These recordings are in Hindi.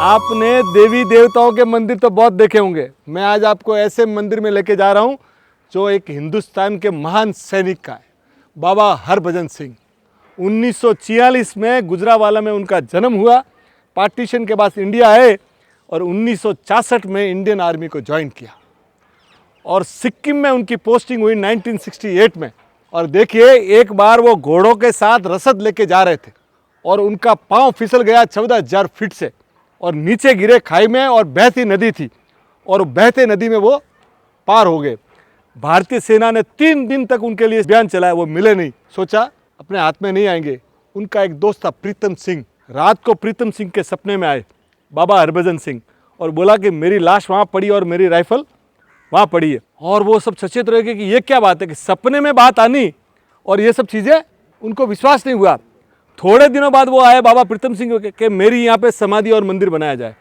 आपने देवी देवताओं के मंदिर तो बहुत देखे होंगे। मैं आज आपको ऐसे मंदिर में लेके जा रहा हूँ जो एक हिंदुस्तान के महान सैनिक का है, बाबा हरभजन सिंह। 1946 में गुजरावाला में उनका जन्म हुआ। पार्टीशन के बाद इंडिया आए और 1966 में इंडियन आर्मी को ज्वाइन किया और सिक्किम में उनकी पोस्टिंग हुई 1968 में। और देखिए, एक बार वो घोड़ों के साथ रसद लेके जा रहे थे और उनका पांव फिसल गया 14,000 फीट से और नीचे गिरे खाई में, और बहती नदी थी और बहते नदी में वो पार हो गए। भारतीय सेना ने 3 दिन तक उनके लिए अभियान चलाया, वो मिले नहीं। सोचा अपने हाथ में नहीं आएंगे। उनका एक दोस्त था प्रीतम सिंह। रात को प्रीतम सिंह के सपने में आए बाबा हरभजन सिंह और बोला कि मेरी लाश वहाँ पड़ी और मेरी राइफल वहाँ पड़ी है। और वो सब सचेत रह गए कि ये क्या बात है कि सपने में बात आनी और ये सब चीज़ें, उनको विश्वास नहीं हुआ। थोड़े दिनों बाद वो आए बाबा प्रीतम सिंह के मेरी यहाँ पे समाधि और मंदिर बनाया जाए।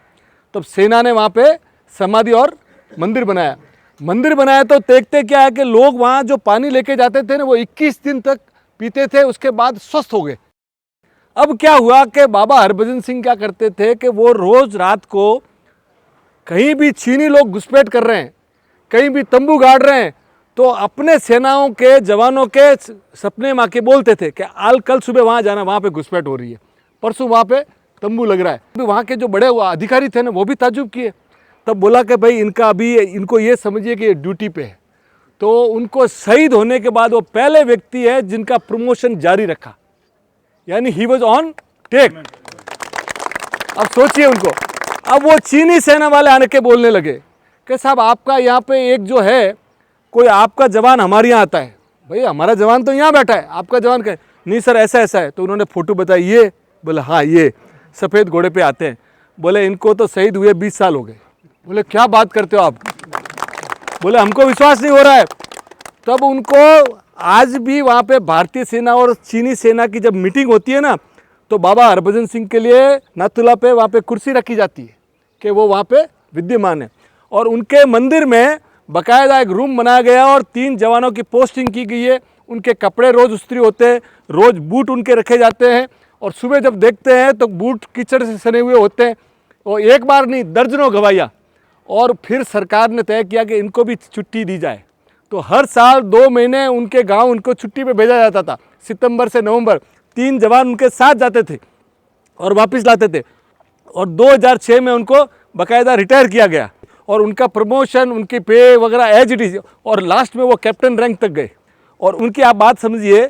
तब सेना ने वहाँ पे समाधि और मंदिर बनाया। मंदिर बनाया तो देखते क्या है कि लोग वहाँ जो पानी लेके जाते थे ना, वो 21 दिन तक पीते थे, उसके बाद स्वस्थ हो गए। अब क्या हुआ कि बाबा हरभजन सिंह क्या करते थे कि वो रोज़ रात को कहीं भी चीनी लोग घुसपैठ कर रहे हैं, कहीं भी तंबू गाड़ रहे हैं, तो अपने सेनाओं के जवानों के सपने में आके बोलते थे कि कल सुबह वहाँ जाना, वहाँ पे घुसपैठ हो रही है, परसों वहाँ पे तंबू लग रहा है। अभी वहाँ के जो बड़े अधिकारी थे ना, वो भी ताज्जुब किए। तब बोला कि भाई इनको ये समझिए कि ये ड्यूटी पे है। तो उनको शहीद होने के बाद वो पहले व्यक्ति है जिनका प्रमोशन जारी रखा, यानी ही वॉज ऑन टेक। अब सोचिए उनको। अब वो चीनी सेना वाले आने के बोलने लगे कि साहब आपका यहाँ पे एक जो है कोई आपका जवान हमारे यहाँ आता है। भाई हमारा जवान तो यहाँ बैठा है, आपका जवान क्या है? नहीं सर ऐसा ऐसा है। तो उन्होंने फोटो बताई, ये बोले हाँ ये सफ़ेद घोड़े पे आते हैं। बोले इनको तो शहीद हुए 20 साल हो गए। बोले क्या बात करते हो आप? बोले हमको विश्वास नहीं हो रहा है। तब उनको आज भी वहाँ पे भारतीय सेना और चीनी सेना की जब मीटिंग होती है ना, तो बाबा हरभजन सिंह के लिए नाथुला पे वहाँ पे कुर्सी रखी जाती है कि वो वहाँ पे विद्यमान है। और उनके मंदिर में बाकायदा एक रूम बनाया गया और 3 जवानों की पोस्टिंग की गई है। उनके कपड़े रोज़ इस्त्री होते हैं, रोज़ बूट उनके रखे जाते हैं और सुबह जब देखते हैं तो बूट कीचड़ से सने हुए होते हैं। और एक बार नहीं, दर्जनों गवाहियाँ। और फिर सरकार ने तय किया कि इनको भी छुट्टी दी जाए। तो हर साल 2 महीने उनके गांव उनको छुट्टी पे भेजा जाता था। सितंबर से नवंबर 3 जवान उनके साथ जाते थे और वापस लाते थे। और 2006 में उनको बाकायदा रिटायर किया गया और उनका प्रमोशन, उनकी पे वगैरह एज इट इज, और लास्ट में वो कैप्टन रैंक तक गए। और उनकी आप बात समझिए,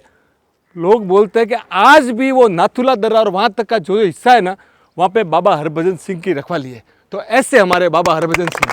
लोग बोलते हैं कि आज भी वो नाथुला दर्रा और वहाँ तक का जो हिस्सा है ना, वहाँ पे बाबा हरभजन सिंह की रखवाली है। तो ऐसे हमारे बाबा हरभजन सिंह